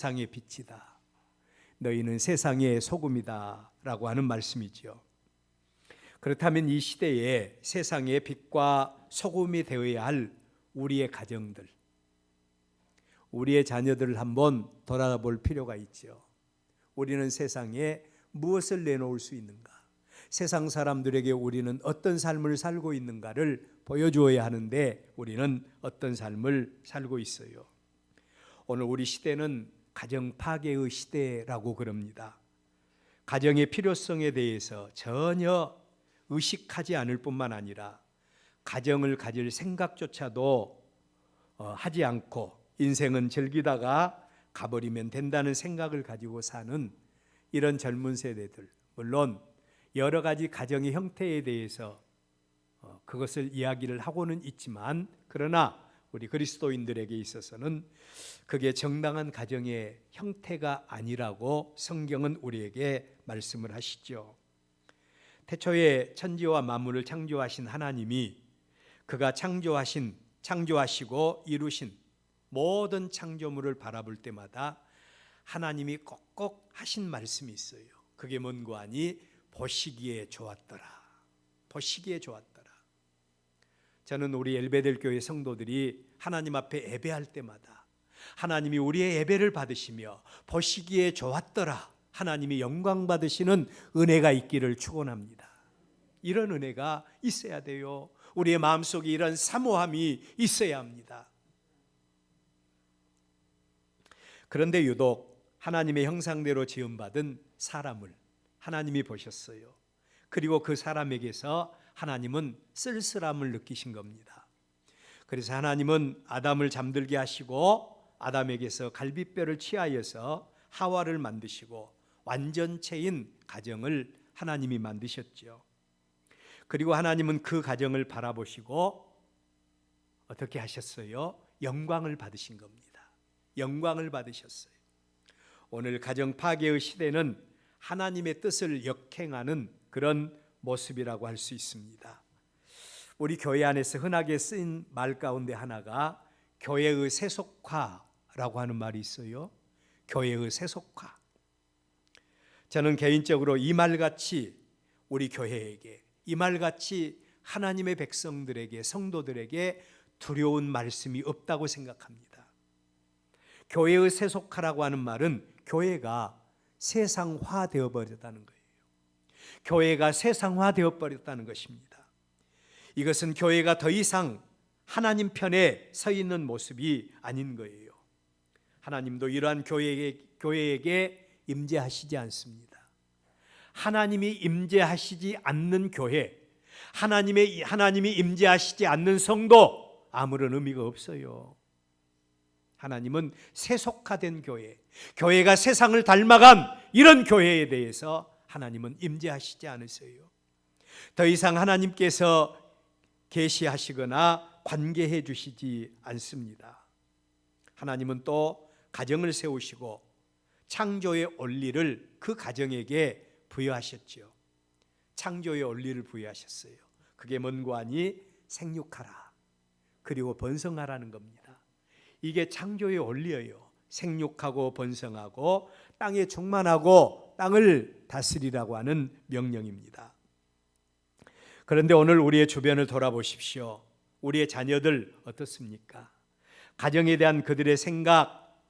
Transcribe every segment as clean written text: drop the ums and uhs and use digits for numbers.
세상의 빛이다. 너희는 세상의 소금이다 라고 하는 말씀이죠. 그렇다면 이 시대에 세상의 빛과 소금이 되어야 할 우리의 가정들, 우리의 자녀들을 한번 돌아볼 필요가 있죠. 우리는 세상에 무엇을 내놓을 수 있는가? 세상 사람들에게 우리는 어떤 삶을 살고 있는가를 보여주어야 하는데 우리는 어떤 삶을 살고 있어요. 오늘 우리 시대는 가정 파괴의 시대라고 그럽니다. 가정의 필요성에 대해서 전혀 의식하지 않을 뿐만 아니라 가정을 가질 생각조차도 하지 않고 인생은 즐기다가 가버리면 된다는 생각을 가지고 사는 이런 젊은 세대들, 물론 여러 가지 가정의 형태에 대해서 그것을 이야기를 하고는 있지만, 그러나 우리 그리스도인들에게 있어서는 그게 정당한 가정의 형태가 아니라고 성경은 우리에게 말씀을 하시죠. 태초에 천지와 만물을 창조하신 하나님이 그가 창조하시고 이루신 모든 창조물을 바라볼 때마다 하나님이 꼭꼭 하신 말씀이 있어요. 그게 뭔고 하니 보시기에 좋았더라. 보시기에 좋았더라. 저는 우리 엘베델 교회 성도들이 하나님 앞에 예배할 때마다 하나님이 우리의 예배를 받으시며 보시기에 좋았더라, 하나님이 영광 받으시는 은혜가 있기를 축원합니다. 이런 은혜가 있어야 돼요. 우리의 마음속에 이런 사모함이 있어야 합니다. 그런데 유독 하나님의 형상대로 지음받은 사람을 하나님이 보셨어요. 그리고 그 사람에게서 하나님은 쓸쓸함을 느끼신 겁니다. 그래서 하나님은 아담을 잠들게 하시고 아담에게서 갈빗뼈를 취하여서 하와를 만드시고 완전체인 가정을 하나님이 만드셨죠. 그리고 하나님은 그 가정을 바라보시고 어떻게 하셨어요? 영광을 받으신 겁니다. 영광을 받으셨어요. 오늘 가정 파괴의 시대는 하나님의 뜻을 역행하는 그런 모습이라고 할 수 있습니다. 우리 교회 안에서 흔하게 쓰인 말 가운데 하나가 교회의 세속화라고 하는 말이 있어요. 교회의 세속화. 저는 개인적으로 이 말같이 우리 교회에게, 이 말같이 하나님의 백성들에게, 성도들에게 두려운 말씀이 없다고 생각합니다. 교회의 세속화라고 하는 말은 교회가 세상화되어 버렸다는 거예요. 교회가 세상화되어 버렸다는 것입니다. 이것은 교회가 더 이상 하나님 편에 서 있는 모습이 아닌 거예요. 하나님도 이러한 교회에게 임재하시지 않습니다. 하나님이 임재하시지 않는 교회, 하나님이 임재하시지 않는 성도, 아무런 의미가 없어요. 하나님은 세속화된 교회, 교회가 세상을 닮아간 이런 교회에 대해서 하나님은 임재하시지 않으세요. 더 이상 하나님께서 계시하시거나 관계해 주시지 않습니다. 하나님은 또 가정을 세우시고 창조의 원리를 그 가정에게 부여하셨죠. 창조의 원리를 부여하셨어요. 그게 뭔고 하니 생육하라, 그리고 번성하라는 겁니다. 이게 창조의 원리예요. 생육하고 번성하고 땅에 충만하고 땅을 다스리라고 하는 명령입니다. 그런데 오늘 우리의 주변을 돌아보십시오. 우리의 자녀들 어떻습니까? 가정에 대한 그들의 생각,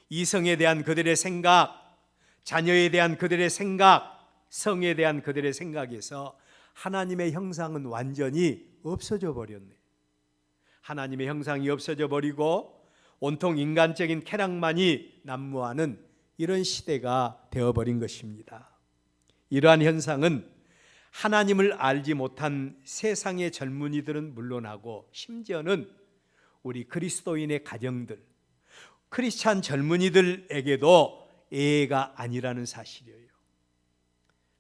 이성에 대한 그들의 생각, 자녀에 대한 그들의 생각, 성에 대한 그들의 생각에서 하나님의 형상은 완전히 없어져 버렸네. 하나님의 형상이 없어져 버리고 온통 인간적인 쾌락만이 난무하는 이런 시대가 되어버린 것입니다. 이러한 현상은 하나님을 알지 못한 세상의 젊은이들은 물론하고 심지어는 우리 그리스도인의 가정들, 크리스찬 젊은이들에게도 예외가 아니라는 사실이에요.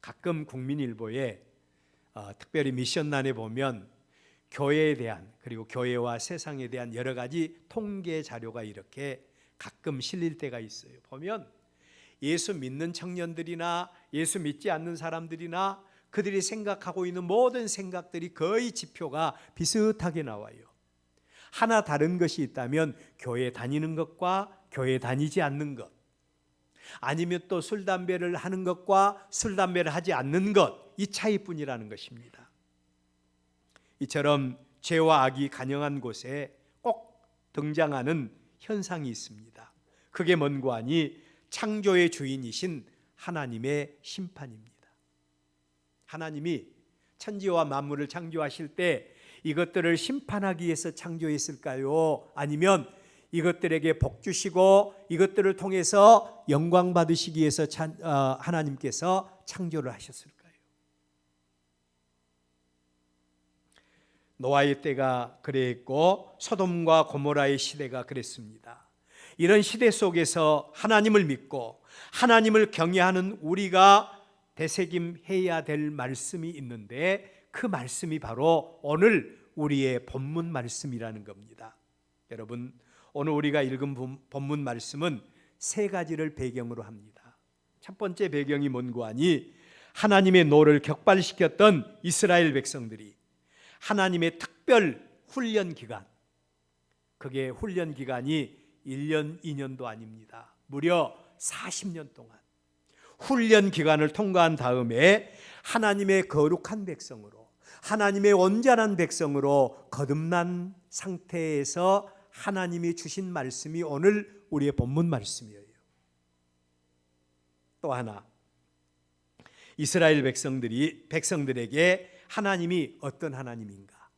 가끔 국민일보에 특별히 미션란에 보면 교회에 대한, 그리고 교회와 세상에 대한 여러 가지 통계 자료가 이렇게 가끔 실릴 때가 있어요. 보면 예수 믿는 청년들이나 예수 믿지 않는 사람들이나 그들이 생각하고 있는 모든 생각들이 거의 지표가 비슷하게 나와요. 하나 다른 것이 있다면 교회 다니는 것과 교회 다니지 않는 것, 아니면 또 술 담배를 하는 것과 술 담배를 하지 않는 것, 이 차이뿐이라는 것입니다. 이처럼 죄와 악이 간영한 곳에 꼭 등장하는 현상이 있습니다. 그게 뭔고 하니 창조의 주인이신 하나님의 심판입니다. 하나님이 천지와 만물을 창조하실 때 이것들을 심판하기 위해서 창조했을까요? 아니면 이것들에게 복 주시고 이것들을 통해서 영광 받으시기 위해서 하나님께서 창조를 하셨을까요? 노아의 때가 그랬고 소돔과 고모라의 시대가 그랬습니다. 이런 시대 속에서 하나님을 믿고 하나님을 경외하는 우리가 되새김해야 될 말씀이 있는데, 그 말씀이 바로 오늘 우리의 본문 말씀이라는 겁니다. 여러분, 오늘 우리가 읽은 본문 말씀은 세 가지를 배경으로 합니다. 첫 번째 배경이 뭔고 하니 하나님의 노를 격발시켰던 이스라엘 백성들이 하나님의 특별 훈련 기간, 그게 훈련 기간이 1년, 2년도 아닙니다. 무려 40년 동안 훈련 기간을 통과한 다음에 하나님의 거룩한 백성으로, 하나님의 온전한 백성으로 거듭난 상태에서 하나님이 주신 말씀이 오늘 우리의 본문 말씀이에요. 또 하나, 이스라엘 백성들에게 하나님이 어떤 하나님인가?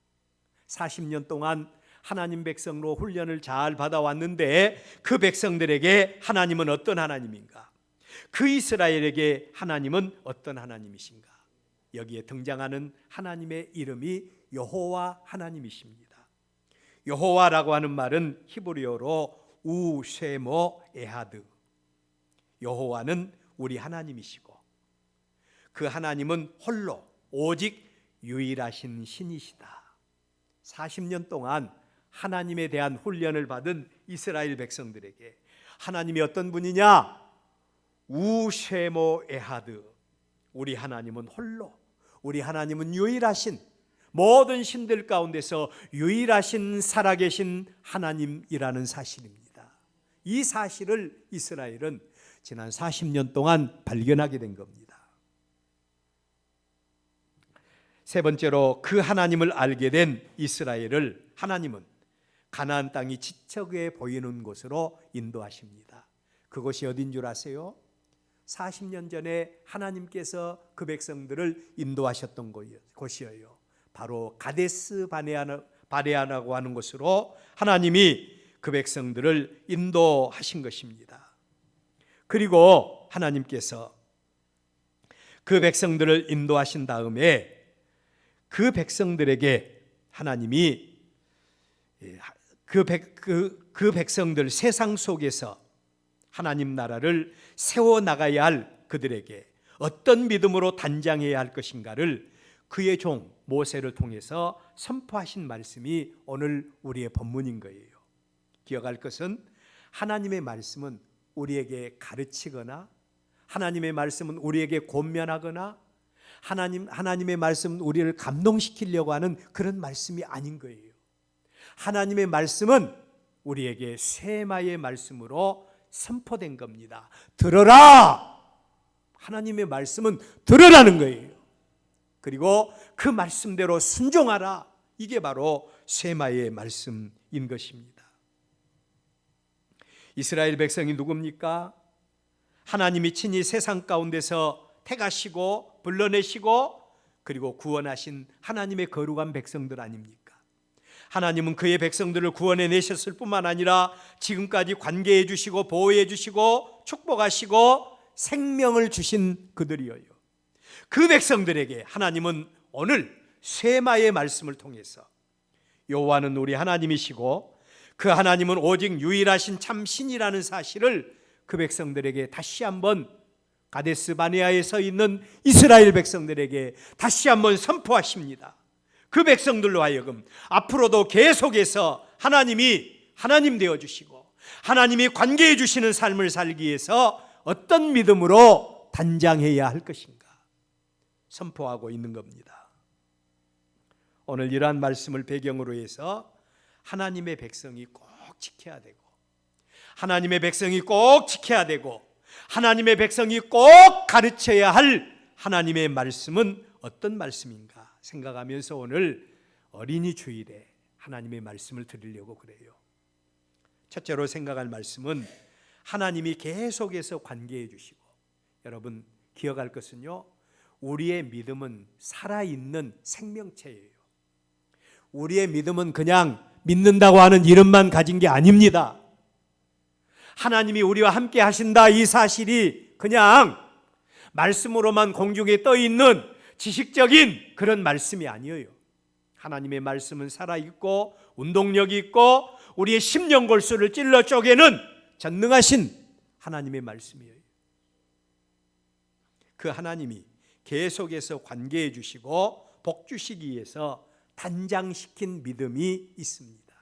40년 동안 하나님 백성으로 훈련을 잘 받아왔는데 그 백성들에게 하나님은 어떤 하나님인가? 그 이스라엘에게 하나님은 어떤 하나님이신가? 여기에 등장하는 하나님의 이름이 여호와 하나님이십니다. 여호와라고 하는 말은 히브리어로 우쉐모 에하드, 여호와는 우리 하나님이시고 그 하나님은 홀로 오직 유일하신 신이시다. 40년 동안 하나님에 대한 훈련을 받은 이스라엘 백성들에게 하나님이 어떤 분이냐? 우쉐모 에하드, 우리 하나님은 홀로, 우리 하나님은 유일하신, 모든 신들 가운데서 유일하신 살아계신 하나님이라는 사실입니다. 이 사실을 이스라엘은 지난 40년 동안 발견하게 된 겁니다. 세 번째로, 그 하나님을 알게 된 이스라엘을 하나님은 가나안 땅이 지척에 보이는 곳으로 인도하십니다. 그곳이 어딘 줄 아세요? 40년 전에 하나님께서 그 백성들을 인도하셨던 곳이에요. 바로 가데스 바네아라고 하는 곳으로 하나님이 그 백성들을 인도하신 것입니다. 그리고 하나님께서 그 백성들을 인도하신 다음에 그 백성들에게 하나님이 그 백성들, 세상 속에서 하나님 나라를 세워나가야 할 그들에게 어떤 믿음으로 단장해야 할 것인가를 그의 종 모세를 통해서 선포하신 말씀이 오늘 우리의 본문인 거예요. 기억할 것은, 하나님의 말씀은 우리에게 가르치거나, 하나님의 말씀은 우리에게 권면하거나, 하나님의 말씀은 우리를 감동시키려고 하는 그런 말씀이 아닌 거예요. 하나님의 말씀은 우리에게 쇠마의 말씀으로 선포된 겁니다. 들어라! 하나님의 말씀은 들으라는 거예요. 그리고 그 말씀대로 순종하라. 이게 바로 쇠마의 말씀인 것입니다. 이스라엘 백성이 누굽니까? 하나님이 친히 세상 가운데서 택하시고 불러내시고 그리고 구원하신 하나님의 거룩한 백성들 아닙니까? 하나님은 그의 백성들을 구원해 내셨을 뿐만 아니라 지금까지 관계해 주시고 보호해 주시고 축복하시고 생명을 주신 그들이에요. 그 백성들에게 하나님은 오늘 쇠마의 말씀을 통해서 여호와는 우리 하나님이시고 그 하나님은 오직 유일하신 참 신이라는 사실을 그 백성들에게 다시 한번, 가데스 바네아에 서 있는 이스라엘 백성들에게 다시 한번 선포하십니다. 그 백성들로 하여금 앞으로도 계속해서 하나님이 하나님 되어주시고 하나님이 관계해 주시는 삶을 살기 위해서 어떤 믿음으로 단장해야 할 것인가 선포하고 있는 겁니다. 오늘 이러한 말씀을 배경으로 해서 하나님의 백성이 꼭 지켜야 되고, 하나님의 백성이 꼭 지켜야 되고, 하나님의 백성이 꼭 가르쳐야 할 하나님의 말씀은 어떤 말씀인가 생각하면서 오늘 어린이 주일에 하나님의 말씀을 드리려고 그래요. 첫째로 생각할 말씀은 하나님이 계속해서 관계해 주시고, 여러분 기억할 것은요, 우리의 믿음은 살아있는 생명체예요. 우리의 믿음은 그냥 믿는다고 하는 이름만 가진 게 아닙니다. 하나님이 우리와 함께 하신다, 이 사실이 그냥 말씀으로만 공중에 떠 있는 지식적인 그런 말씀이 아니에요. 하나님의 말씀은 살아있고 운동력이 있고 우리의 심령골수를 찔러 쪼개는 전능하신 하나님의 말씀이에요. 그 하나님이 계속해서 관계해 주시고 복 주시기 위해서 단장시킨 믿음이 있습니다.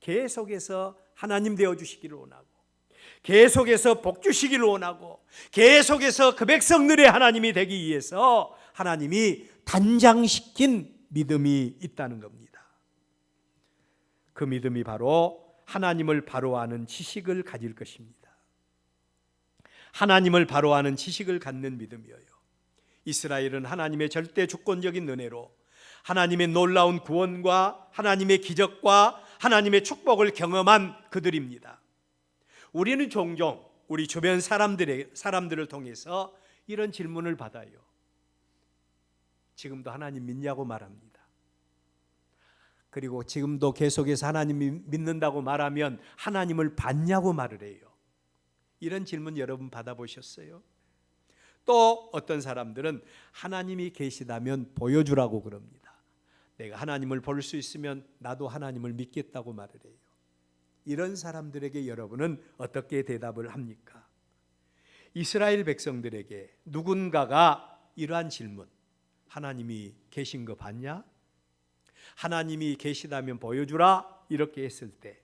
계속해서 하나님 되어 주시기를 원하고, 계속해서 복 주시기를 원하고, 계속해서 그 백성들의 하나님이 되기 위해서 하나님이 단장시킨 믿음이 있다는 겁니다. 그 믿음이 바로 하나님을 바로 아는 지식을 가질 것입니다. 하나님을 바로 아는 지식을 갖는 믿음이에요. 이스라엘은 하나님의 절대 주권적인 은혜로 하나님의 놀라운 구원과 하나님의 기적과 하나님의 축복을 경험한 그들입니다. 우리는 종종 우리 주변 사람들을 통해서 이런 질문을 받아요. 지금도 하나님 믿냐고 말합니다. 그리고 지금도 계속해서 하나님 믿는다고 말하면 하나님을 봤냐고 말을 해요. 이런 질문 여러분 받아보셨어요? 또 어떤 사람들은 하나님이 계시다면 보여주라고 그럽니다. 내가 하나님을 볼 수 있으면 나도 하나님을 믿겠다고 말을 해요. 이런 사람들에게 여러분은 어떻게 대답을 합니까? 이스라엘 백성들에게 누군가가 이러한 질문, 하나님이 계신 거 봤냐? 하나님이 계시다면 보여주라, 이렇게 했을 때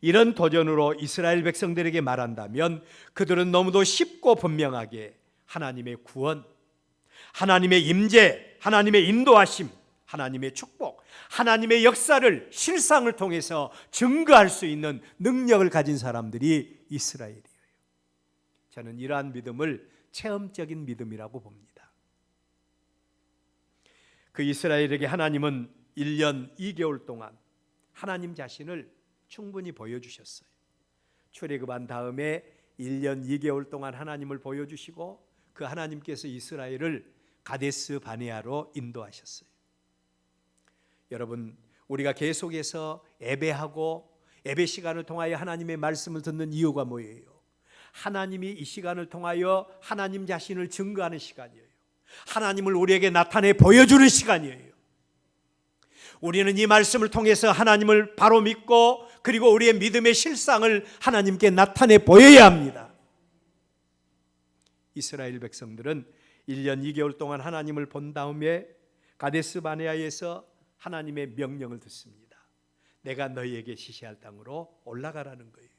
이런 도전으로 이스라엘 백성들에게 말한다면 그들은 너무도 쉽고 분명하게 하나님의 구원, 하나님의 임재, 하나님의 인도하심, 하나님의 축복, 하나님의 역사를 실상을 통해서 증거할 수 있는 능력을 가진 사람들이 이스라엘이에요. 저는 이러한 믿음을 체험적인 믿음이라고 봅니다. 그 이스라엘에게 하나님은 1년 2개월 동안 하나님 자신을 충분히 보여주셨어요. 출애굽한 다음에 1년 2개월 동안 하나님을 보여주시고 그 하나님께서 이스라엘을 가데스 바네아로 인도하셨어요. 여러분, 우리가 계속해서 예배하고 예배 시간을 통하여 하나님의 말씀을 듣는 이유가 뭐예요? 하나님이 이 시간을 통하여 하나님 자신을 증거하는 시간이에요. 하나님을 우리에게 나타내 보여주는 시간이에요. 우리는 이 말씀을 통해서 하나님을 바로 믿고 그리고 우리의 믿음의 실상을 하나님께 나타내 보여야 합니다. 이스라엘 백성들은 1년 2개월 동안 하나님을 본 다음에 가데스 바네아에서 하나님의 명령을 듣습니다. 내가 너희에게 지시할 땅으로 올라가라는 거예요.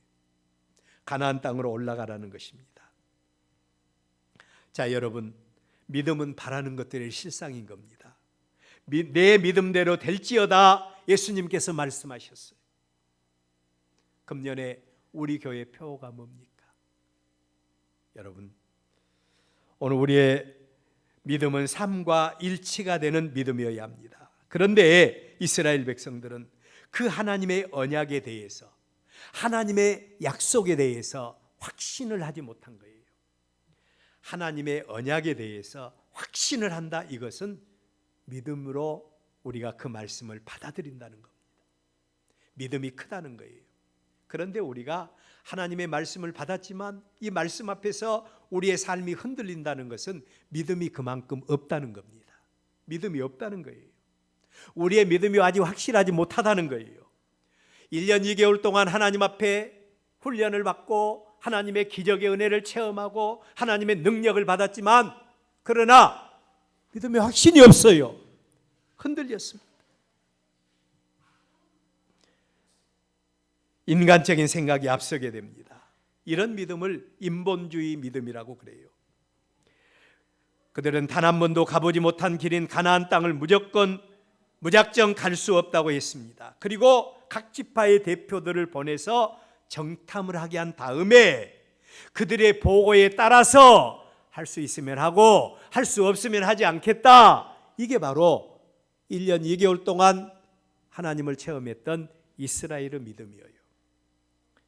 가나안 땅으로 올라가라는 것입니다. 자, 여러분, 믿음은 바라는 것들의 실상인 겁니다. 내 믿음대로 될지어다 예수님께서 말씀하셨어요. 금년에 우리 교회 표가 뭡니까? 여러분, 오늘 우리의 믿음은 삶과 일치가 되는 믿음이어야 합니다. 그런데 이스라엘 백성들은 그 하나님의 언약에 대해서, 하나님의 약속에 대해서 확신을 하지 못한 거예요. 하나님의 언약에 대해서 확신을 한다, 이것은 믿음으로 우리가 그 말씀을 받아들인다는 겁니다. 믿음이 크다는 거예요. 그런데 우리가 하나님의 말씀을 받았지만 이 말씀 앞에서 우리의 삶이 흔들린다는 것은 믿음이 그만큼 없다는 겁니다. 믿음이 없다는 거예요. 우리의 믿음이 아직 확실하지 못하다는 거예요. 1년 2개월 동안 하나님 앞에 훈련을 받고 하나님의 기적의 은혜를 체험하고 하나님의 능력을 받았지만 그러나 믿음의 확신이 없어요. 흔들렸습니다. 인간적인 생각이 앞서게 됩니다. 이런 믿음을 인본주의 믿음이라고 그래요. 그들은 단 한 번도 가보지 못한 길인 가나안 땅을 무작정 갈 수 없다고 했습니다. 그리고 각 지파의 대표들을 보내서 정탐을 하게 한 다음에 그들의 보고에 따라서 할 수 있으면 하고 할 수 없으면 하지 않겠다. 이게 바로 1년 2개월 동안 하나님을 체험했던 이스라엘의 믿음이에요.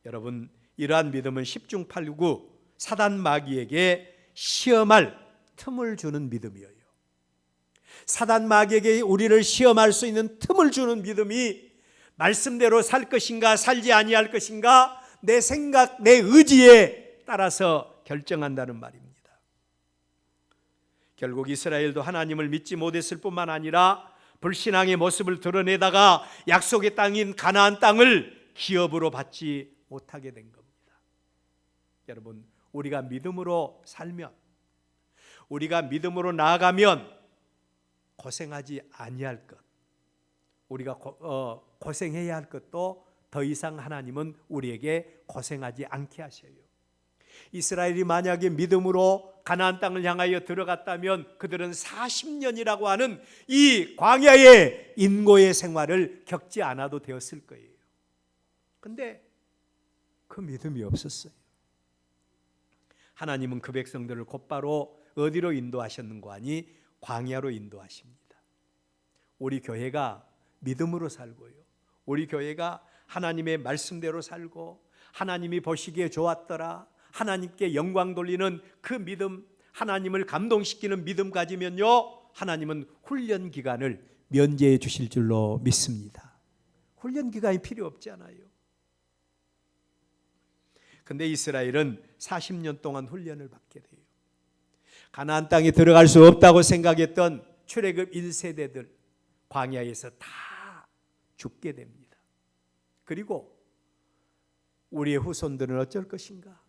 여러분, 이러한 믿음은 10중 8구 사단 마귀에게 시험할 틈을 주는 믿음이에요. 사단 마귀에게 우리를 시험할 수 있는 틈을 주는 믿음이 말씀대로 살 것인가 살지 아니할 것인가 내 생각, 내 의지에 따라서 결정한다는 말입니다. 결국 이스라엘도 하나님을 믿지 못했을 뿐만 아니라 불신앙의 모습을 드러내다가 약속의 땅인 가나안 땅을 기업으로 받지 못하게 된 겁니다. 여러분, 우리가 믿음으로 살면, 우리가 믿음으로 나아가면 고생하지 아니할 것, 우리가 고생해야 할 것도 더 이상 하나님은 우리에게 고생하지 않게 하셔요. 이스라엘이 만약에 믿음으로 가나안 땅을 향하여 들어갔다면 그들은 40년이라고 하는 이 광야의 인고의 생활을 겪지 않아도 되었을 거예요. 그런데 그 믿음이 없었어요. 하나님은 그 백성들을 곧바로 어디로 인도하셨는가 하니 광야로 인도하십니다. 우리 교회가 믿음으로 살고요, 우리 교회가 하나님의 말씀대로 살고 하나님이 보시기에 좋았더라, 하나님께 영광 돌리는 그 믿음, 하나님을 감동시키는 믿음 가지면요, 하나님은 훈련 기간을 면제해 주실 줄로 믿습니다. 훈련 기간이 필요 없잖아요. 근데 이스라엘은 40년 동안 훈련을 받게 돼요. 가나안 땅에 들어갈 수 없다고 생각했던 출애굽 1세대들 광야에서 다 죽게 됩니다. 그리고 우리의 후손들은 어쩔 것인가?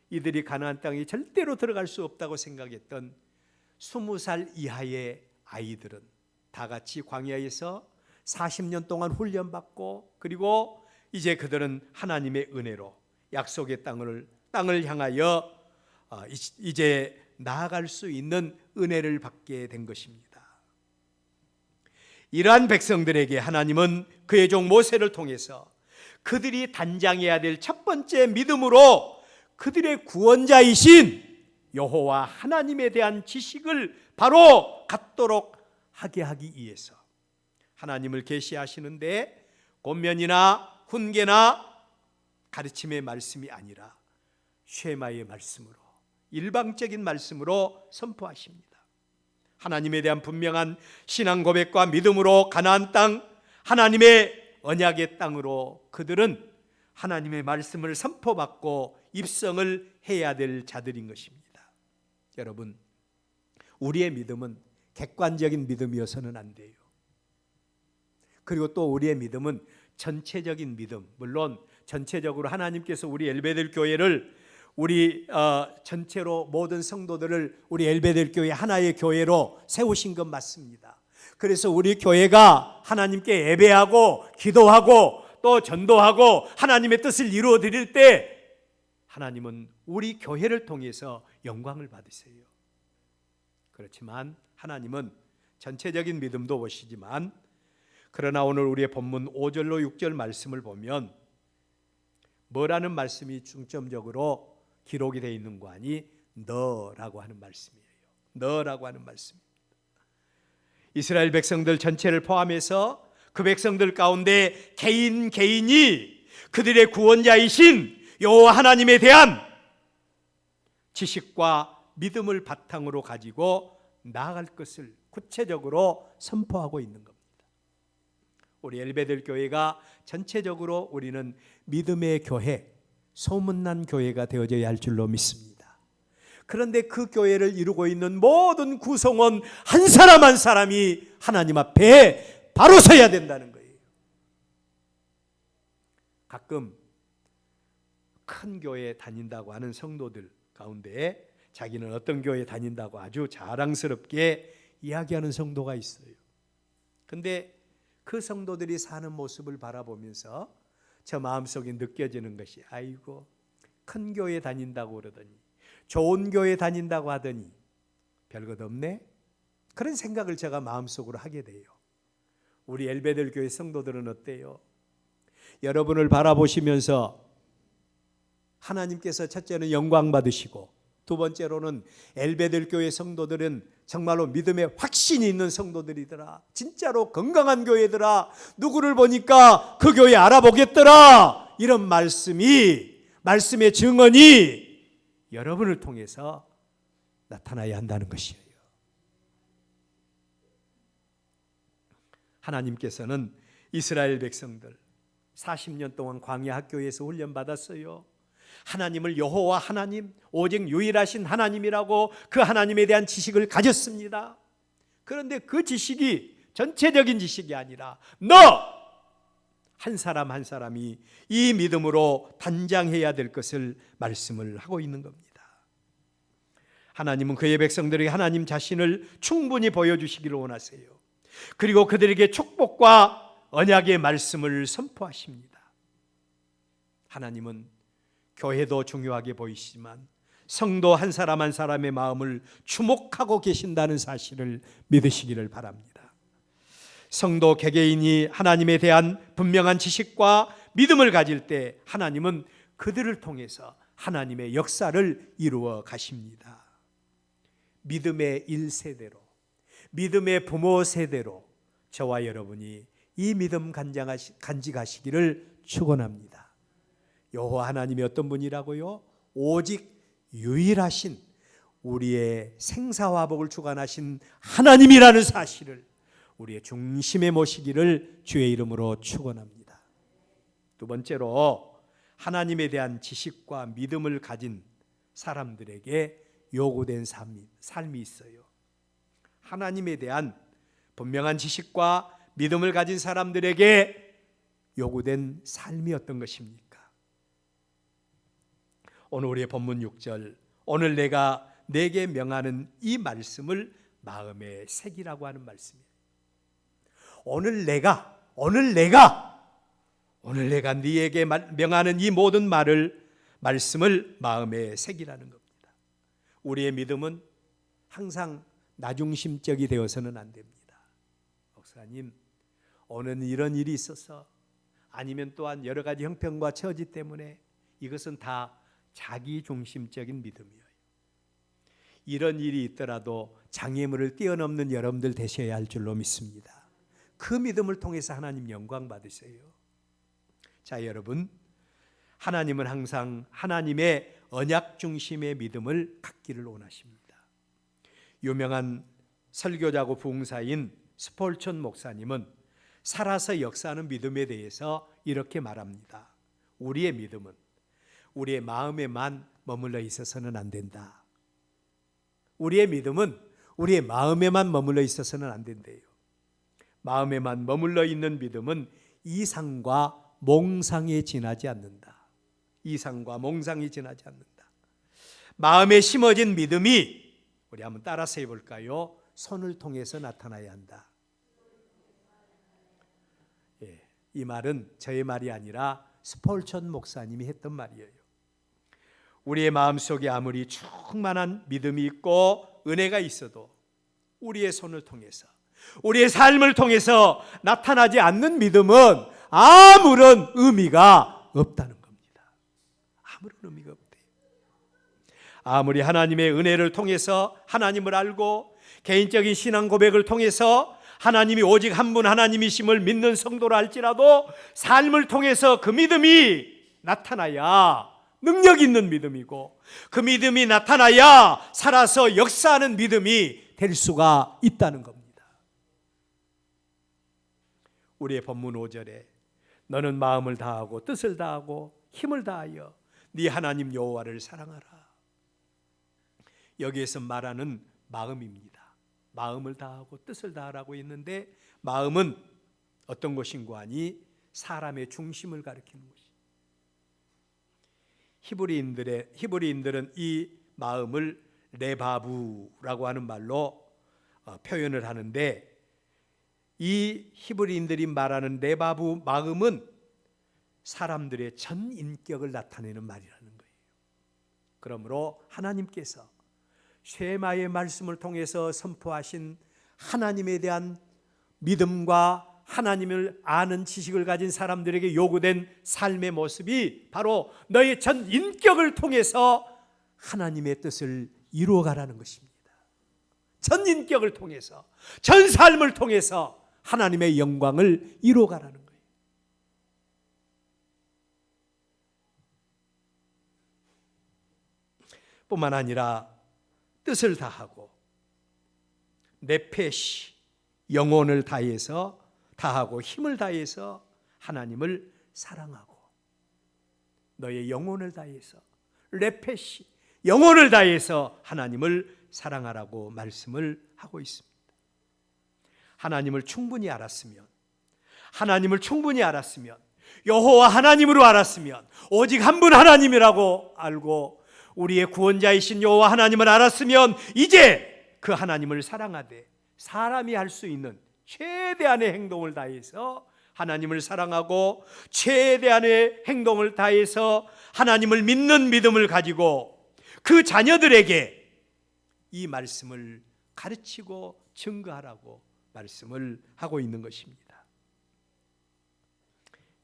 이들이 가나안 땅에 절대로 들어갈 수 없다고 생각했던 20살 이하의 아이들은 다 같이 광야에서 40년 동안 훈련받고, 그리고 이제 그들은 하나님의 은혜로 약속의 땅을 향하여 이제 나아갈 수 있는 은혜를 받게 된 것입니다. 이러한 백성들에게 하나님은 그의 종 모세를 통해서 그들이 단장해야 될 첫 번째 믿음으로 그들의 구원자이신 여호와 하나님에 대한 지식을 바로 갖도록 하게 하기 위해서 하나님을 계시하시는데 권면이나 훈계나 가르침의 말씀이 아니라 쉐마의 말씀으로, 일방적인 말씀으로 선포하십니다. 하나님에 대한 분명한 신앙 고백과 믿음으로 가나안 땅, 하나님의 언약의 땅으로 그들은 하나님의 말씀을 선포받고 입성을 해야 될 자들인 것입니다. 여러분, 우리의 믿음은 객관적인 믿음이어서는 안 돼요. 그리고 또 우리의 믿음은 전체적인 믿음, 물론 전체적으로 하나님께서 우리 엘베델 교회를 우리 전체로 모든 성도들을 우리 엘베델 교회 하나의 교회로 세우신 건 맞습니다. 그래서 우리 교회가 하나님께 예배하고 기도하고 또 전도하고 하나님의 뜻을 이루어 드릴 때 하나님은 우리 교회를 통해서 영광을 받으세요. 그렇지만 하나님은 전체적인 믿음도 보시지만, 그러나 오늘 우리의 본문 5절로 6절 말씀을 보면 뭐라는 말씀이 중점적으로 기록이 되어 있는 거 아니? 너라고 하는 말씀이에요. 너라고 하는 말씀입니다. 이스라엘 백성들 전체를 포함해서 그 백성들 가운데 개인이 그들의 구원자이신 여호와 하나님에 대한 지식과 믿음을 바탕으로 가지고 나아갈 것을 구체적으로 선포하고 있는 겁니다. 우리 엘베델 교회가 전체적으로 우리는 믿음의 교회, 소문난 교회가 되어져야 할 줄로 믿습니다. 그런데 그 교회를 이루고 있는 모든 구성원 한 사람 한 사람이 하나님 앞에 바로 서야 된다는 거예요. 가끔 큰 교회에 다닌다고 하는 성도들 가운데 자기는 어떤 교회에 다닌다고 아주 자랑스럽게 이야기하는 성도가 있어요. 근데 그 성도들이 사는 모습을 바라보면서 저 마음속에 느껴지는 것이, 아이고 큰 교회 다닌다고 그러더니, 좋은 교회 다닌다고 하더니 별것 없네? 그런 생각을 제가 마음속으로 하게 돼요. 우리 엘베델 교회 성도들은 어때요? 여러분을 바라보시면서 하나님께서 첫째는 영광 받으시고, 두 번째로는 엘베델 교회 성도들은 정말로 믿음에 확신이 있는 성도들이더라. 진짜로 건강한 교회더라. 누구를 보니까 그 교회 알아보겠더라. 이런 말씀의 증언이 여러분을 통해서 나타나야 한다는 것이에요. 하나님께서는 이스라엘 백성들 40년 동안 광야 학교에서 훈련받았어요. 하나님을 여호와 하나님, 오직 유일하신 하나님이라고 그 하나님에 대한 지식을 가졌습니다. 그런데 그 지식이 전체적인 지식이 아니라 너 한 사람 한 사람이 이 믿음으로 단장해야 될 것을 말씀을 하고 있는 겁니다. 하나님은 그의 백성들에게 하나님 자신을 충분히 보여주시기를 원하세요. 그리고 그들에게 축복과 언약의 말씀을 선포하십니다. 하나님은 교회도 중요하게 보이시지만 성도 한 사람 한 사람의 마음을 주목하고 계신다는 사실을 믿으시기를 바랍니다. 성도 개개인이 하나님에 대한 분명한 지식과 믿음을 가질 때 하나님은 그들을 통해서 하나님의 역사를 이루어 가십니다. 믿음의 1세대로, 믿음의 부모 세대로 저와 여러분이 이 믿음 간직하시기를 축원합니다. 여호와 하나님이 어떤 분이라고요? 오직 유일하신 우리의 생사화복을 주관하신 하나님이라는 사실을 우리의 중심에 모시기를 주의 이름으로 축원합니다. 두 번째로 하나님에 대한 지식과 믿음을 가진 사람들에게 요구된 삶이 있어요. 하나님에 대한 분명한 지식과 믿음을 가진 사람들에게 요구된 삶이 어떤 것입니까? 오늘 우리의 본문 6절, 오늘 내가 내게 명하는 이 말씀을 마음에 새기라고 하는 말씀이에요. 오늘 내가 네게 명하는 이 모든 말씀을 마음에 새기라는 겁니다. 우리의 믿음은 항상 나중심적이 되어서는 안 됩니다. 목사님, 오늘 이런 일이 있어서, 아니면 또한 여러 가지 형편과 처지 때문에, 이것은 다 자기중심적인 믿음이에요. 이런 일이 있더라도 장애물을 뛰어넘는 여러분들 되셔야 할 줄로 믿습니다. 그 믿음을 통해서 하나님 영광 받으세요. 자, 여러분, 하나님은 항상 하나님의 언약 중심의 믿음을 갖기를 원하십니다. 유명한 설교자고 부흥사인 스폴천 목사님은 살아서 역사하는 믿음에 대해서 이렇게 말합니다. 우리의 믿음은 우리의 마음에만 머물러 있어서는 안 된다. 우리의 믿음은 우리의 마음에만 머물러 있어서는 안 된대요. 마음에만 머물러 있는 믿음은 이상과 몽상에 지나지 않는다. 이상과 몽상이 지나지 않는다. 마음에 심어진 믿음이, 우리 한번 따라서 해볼까요? 손을 통해서 나타나야 한다. 이 말은 저의 말이 아니라 스폴천 목사님이 했던 말이에요. 우리의 마음속에 아무리 충만한 믿음이 있고 은혜가 있어도 우리의 손을 통해서, 우리의 삶을 통해서 나타나지 않는 믿음은 아무런 의미가 없다는 겁니다. 아무런 의미가 없대요. 아무리 하나님의 은혜를 통해서 하나님을 알고 개인적인 신앙 고백을 통해서 하나님이 오직 한 분 하나님이심을 믿는 성도라 할지라도 삶을 통해서 그 믿음이 나타나야 능력 있는 믿음이고, 그 믿음이 나타나야 살아서 역사하는 믿음이 될 수가 있다는 겁니다. 우리의 본문 5절에 너는 마음을 다하고 뜻을 다하고 힘을 다하여 네 하나님 여호와를 사랑하라. 여기에서 말하는 마음입니다. 마음을 다하고 뜻을 다하라고 했는데, 마음은 어떤 것인고 하니 사람의 중심을 가리키는 것이. 히브리인들은 이 마음을 레바브라고 하는 말로 표현을 하는데, 이 히브리인들이 말하는 레바브 마음은 사람들의 전 인격을 나타내는 말이라는 거예요. 그러므로 하나님께서 쉐마의 말씀을 통해서 선포하신 하나님에 대한 믿음과 하나님을 아는 지식을 가진 사람들에게 요구된 삶의 모습이 바로 너의 전 인격을 통해서 하나님의 뜻을 이루어가라는 것입니다. 전 인격을 통해서, 전 삶을 통해서 하나님의 영광을 이루어가라는 거예요. 뿐만 아니라 뜻을 다하고 네페시, 영혼을 다하고 힘을 다해서 하나님을 사랑하고, 너의 영혼을 다해서 네페시, 영혼을 다해서 하나님을 사랑하라고 말씀을 하고 있습니다. 하나님을 충분히 알았으면, 여호와 하나님으로 알았으면, 오직 한 분 하나님이라고 알고 우리의 구원자이신 여호와 하나님을 알았으면, 이제 그 하나님을 사랑하되 사람이 할 수 있는 최대한의 행동을 다해서 하나님을 사랑하고, 최대한의 행동을 다해서 하나님을 믿는 믿음을 가지고 그 자녀들에게 이 말씀을 가르치고 증거하라고 말씀을 하고 있는 것입니다.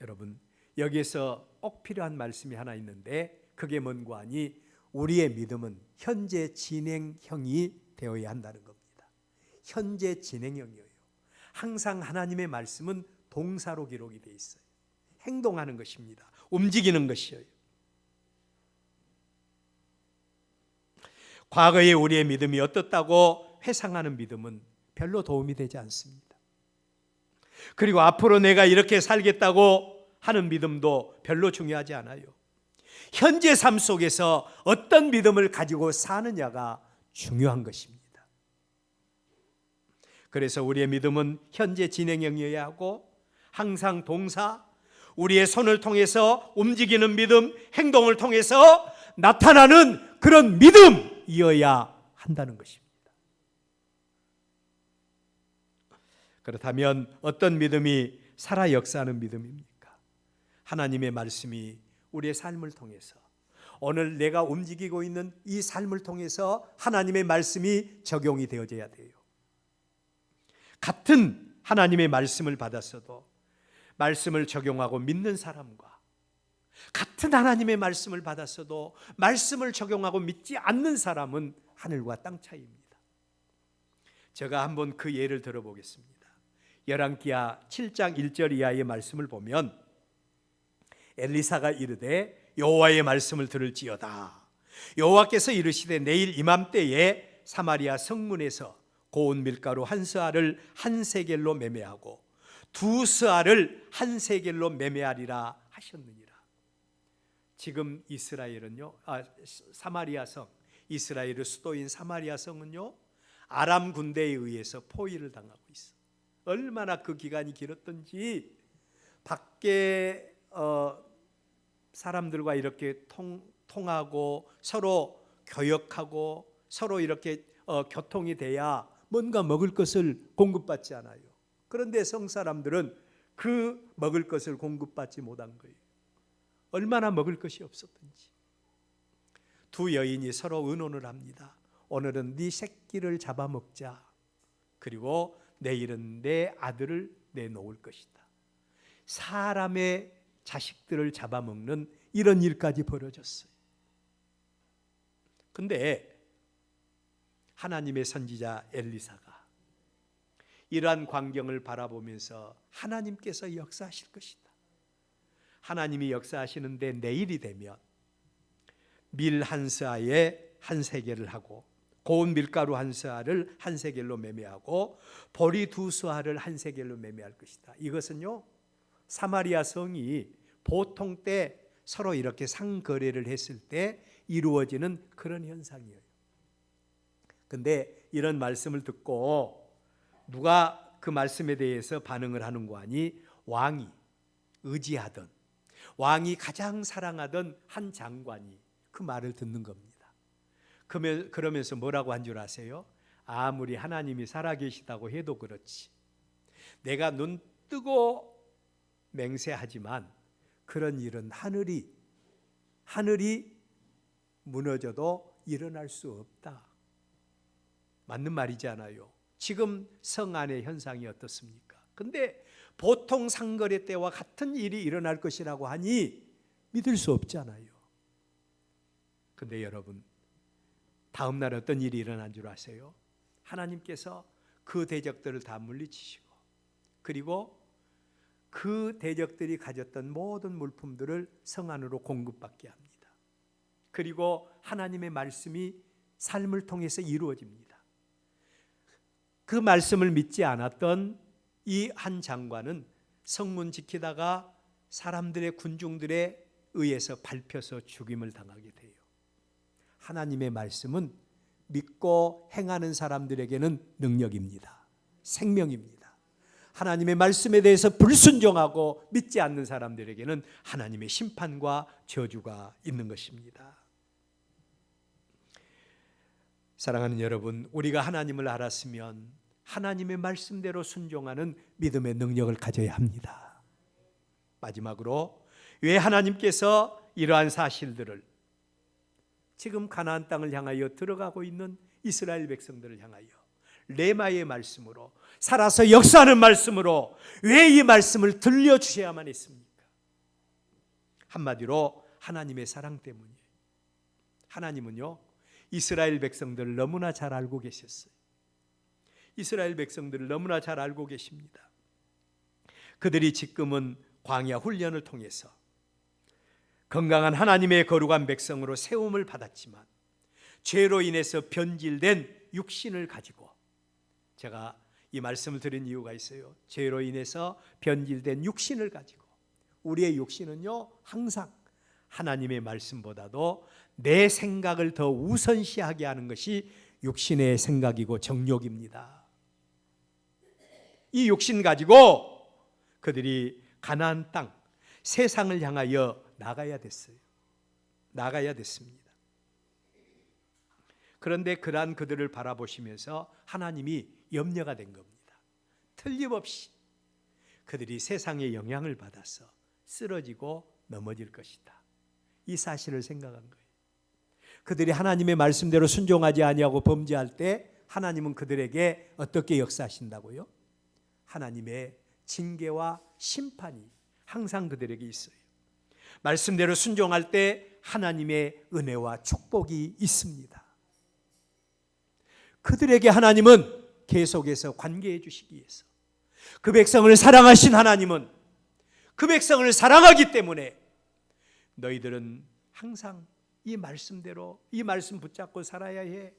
여러분, 여기에서 꼭 필요한 말씀이 하나 있는데, 그게 뭔고 하니 우리의 믿음은 현재 진행형이 되어야 한다는 겁니다. 현재 진행형이에요. 항상 하나님의 말씀은 동사로 기록이 되어 있어요. 행동하는 것입니다. 움직이는 것이에요. 과거에 우리의 믿음이 어떻다고 회상하는 믿음은 별로 도움이 되지 않습니다. 그리고 앞으로 내가 이렇게 살겠다고 하는 믿음도 별로 중요하지 않아요. 현재 삶 속에서 어떤 믿음을 가지고 사느냐가 중요한 것입니다. 그래서 우리의 믿음은 현재 진행형이어야 하고, 항상 동사, 우리의 손을 통해서 움직이는 믿음, 행동을 통해서 나타나는 그런 믿음이어야 한다는 것입니다. 그렇다면 어떤 믿음이 살아 역사하는 믿음입니까? 하나님의 말씀이 우리의 삶을 통해서, 오늘 내가 움직이고 있는 이 삶을 통해서 하나님의 말씀이 적용이 되어져야 돼요. 같은 하나님의 말씀을 받았어도 말씀을 적용하고 믿는 사람과, 같은 하나님의 말씀을 받았어도 말씀을 적용하고 믿지 않는 사람은 하늘과 땅 차이입니다. 제가 한번 그 예를 들어보겠습니다. 열왕기하 7장 1절 이하의 말씀을 보면, 엘리사가 이르되 여호와의 말씀을 들을지어다. 여호와께서 이르시되 내일 이맘때에 사마리아 성문에서 고운 밀가루 한 스아를 한 세겔로 매매하고 두 스아를 한 세겔로 매매하리라 하셨느니라. 지금 이스라엘은요, 사마리아 성, 이스라엘의 수도인 사마리아 성은요, 아람 군대에 의해서 포위를 당하고 있어. 얼마나 그 기간이 길었던지 밖에 사람들과 이렇게 통하고 서로 교역하고 서로 이렇게 교통이 돼야 뭔가 먹을 것을 공급받지 않아요. 그런데 성사람들은 그 먹을 것을 공급받지 못한 거예요. 얼마나 먹을 것이 없었던지. 두 여인이 서로 의논을 합니다. 오늘은 네 새끼를 잡아먹자. 그리고 내일은 내 아들을 내놓을 것이다. 사람의 자식들을 잡아먹는 이런 일까지 벌어졌어요. 근데 하나님의 선지자 엘리사가 이러한 광경을 바라보면서 하나님께서 역사하실 것이다. 하나님이 역사하시는데 내일이 되면 밀 한 스아에 한 세겔을 하고, 고운 밀가루 한 스아를 한 세겔로 매매하고 보리 두 스아를 한 세겔로 매매할 것이다. 이것은요, 사마리아 성이 보통 때 서로 이렇게 상거래를 했을 때 이루어지는 그런 현상이에요. 근데 이런 말씀을 듣고 누가 그 말씀에 대해서 반응을 하는 거 아니? 왕이 의지하던, 왕이 가장 사랑하던 한 장관이 그 말을 듣는 겁니다. 그러면서 뭐라고 한 줄 아세요? 아무리 하나님이 살아계시다고 해도 그렇지, 내가 눈 뜨고 맹세하지만 그런 일은 하늘이 무너져도 일어날 수 없다. 맞는 말이지 않아요? 지금 성 안의 현상이 어떻습니까? 근데 보통 상거래 때와 같은 일이 일어날 것이라고 하니 믿을 수 없잖아요. 근데 여러분, 다음 날 어떤 일이 일어난 줄 아세요? 하나님께서 그 대적들을 다 물리치시고, 그리고 그 대적들이 가졌던 모든 물품들을 성 안으로 공급받게 합니다. 그리고 하나님의 말씀이 삶을 통해서 이루어집니다. 그 말씀을 믿지 않았던 이 한 장관은 성문 지키다가 사람들의 군중들에 의해서 밟혀서 죽임을 당하게 돼요. 하나님의 말씀은 믿고 행하는 사람들에게는 능력입니다. 생명입니다. 하나님의 말씀에 대해서 불순종하고 믿지 않는 사람들에게는 하나님의 심판과 저주가 있는 것입니다. 사랑하는 여러분, 우리가 하나님을 알았으면 하나님의 말씀대로 순종하는 믿음의 능력을 가져야 합니다. 마지막으로, 왜 하나님께서 이러한 사실들을 지금 가나안 땅을 향하여 들어가고 있는 이스라엘 백성들을 향하여 레마의 말씀으로, 살아서 역사하는 말씀으로 왜 이 말씀을 들려주셔야만 했습니까? 한마디로 하나님의 사랑 때문이에요. 하나님은요, 이스라엘 백성들을 너무나 잘 알고 계셨어요. 이스라엘 백성들을 너무나 잘 알고 계십니다. 그들이 지금은 광야 훈련을 통해서 건강한 하나님의 거룩한 백성으로 세움을 받았지만 죄로 인해서 변질된 육신을 가지고, 제가 이 말씀을 드린 이유가 있어요. 죄로 인해서 변질된 육신을 가지고, 우리의 육신은요 항상 하나님의 말씀보다도 내 생각을 더 우선시하게 하는 것이 육신의 생각이고 정욕입니다. 이 육신 가지고 그들이 가나안 땅, 세상을 향하여 나가야 됐어요. 나가야 됐습니다. 그런데 그러한 그들을 바라보시면서 하나님이 염려가 된 겁니다. 틀림없이 그들이 세상의 영향을 받아서 쓰러지고 넘어질 것이다. 이 사실을 생각한 거예요. 그들이 하나님의 말씀대로 순종하지 아니하고 범죄할 때 하나님은 그들에게 어떻게 역사하신다고요? 하나님의 징계와 심판이 항상 그들에게 있어요. 말씀대로 순종할 때 하나님의 은혜와 축복이 있습니다. 그들에게 하나님은 계속해서 관계해 주시기 위해서, 그 백성을 사랑하신 하나님은 그 백성을 사랑하기 때문에 너희들은 항상 이 말씀대로, 이 말씀 붙잡고 살아야 해,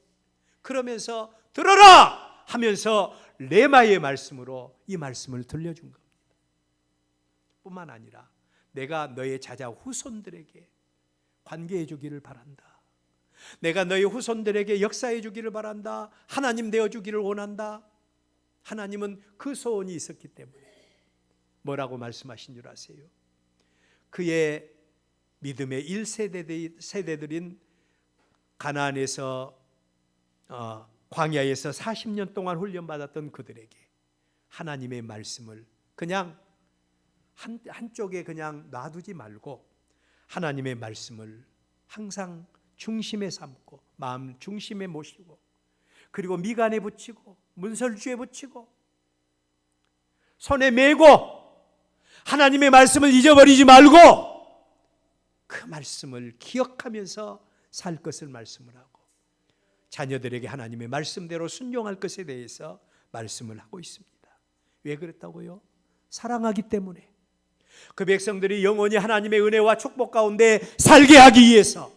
그러면서 들어라 하면서 레마의 말씀으로 이 말씀을 들려준 겁니다. 뿐만 아니라 내가 너의 자자 후손들에게 관계해 주기를 바란다. 내가 너의 후손들에게 역사해 주기를 바란다. 하나님 되어 주기를 원한다. 하나님은 그 소원이 있었기 때문에 뭐라고 말씀하신 줄 아세요? 그의 믿음의 1세대들인 가나안에서 광야에서 40년 동안 훈련받았던 그들에게 하나님의 말씀을 그냥 한쪽에 그냥 놔두지 말고 하나님의 말씀을 항상 중심에 삼고 마음 중심에 모시고, 그리고 미간에 붙이고 문설주에 붙이고 손에 메고 하나님의 말씀을 잊어버리지 말고 그 말씀을 기억하면서 살 것을 말씀을 하고, 자녀들에게 하나님의 말씀대로 순종할 것에 대해서 말씀을 하고 있습니다. 왜 그랬다고요? 사랑하기 때문에. 그 백성들이 영원히 하나님의 은혜와 축복 가운데 살게 하기 위해서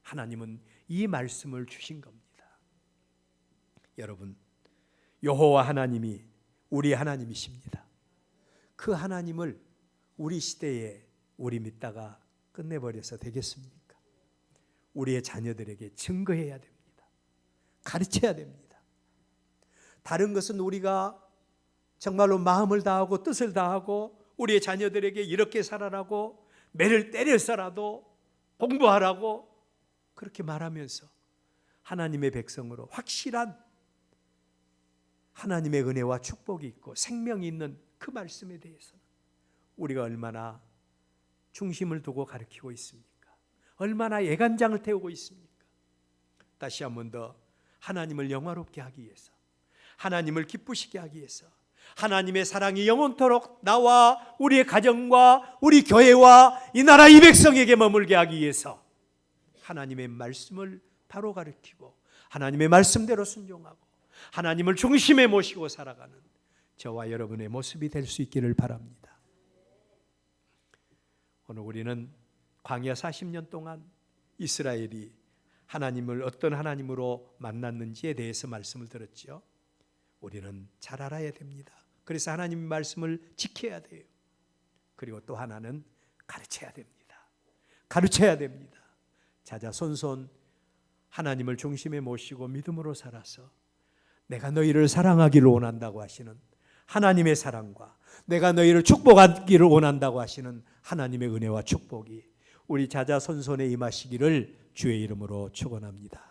하나님은 이 말씀을 주신 겁니다. 여러분, 여호와 하나님이 우리 하나님이십니다. 그 하나님을 우리 시대에 우리 믿다가 끝내버려서 되겠습니까? 우리의 자녀들에게 증거해야 됩니다. 가르쳐야 됩니다. 다른 것은 우리가 정말로 마음을 다하고 뜻을 다하고 우리의 자녀들에게 이렇게 살아라고, 매를 때려서라도 공부하라고 그렇게 말하면서 하나님의 백성으로 확실한 하나님의 은혜와 축복이 있고 생명이 있는 그 말씀에 대해서는 우리가 얼마나 중심을 두고 가르치고 있습니까? 얼마나 예간장을 태우고 있습니까? 다시 한 번 더 하나님을 영화롭게 하기 위해서, 하나님을 기쁘시게 하기 위해서, 하나님의 사랑이 영원토록 나와 우리의 가정과 우리 교회와 이 나라 이 백성에게 머물게 하기 위해서 하나님의 말씀을 바로 가르치고 하나님의 말씀대로 순종하고 하나님을 중심에 모시고 살아가는 저와 여러분의 모습이 될 수 있기를 바랍니다. 오늘 우리는 광야 40년 동안 이스라엘이 하나님을 어떤 하나님으로 만났는지에 대해서 말씀을 들었죠. 우리는 잘 알아야 됩니다. 그래서 하나님의 말씀을 지켜야 돼요. 그리고 또 하나는 가르쳐야 됩니다. 가르쳐야 됩니다. 자자손손 하나님을 중심에 모시고 믿음으로 살아서 내가 너희를 사랑하기를 원한다고 하시는 하나님의 사랑과 내가 너희를 축복하기를 원한다고 하시는 하나님의 은혜와 축복이 우리 자자손손에 임하시기를 주의 이름으로 축원합니다.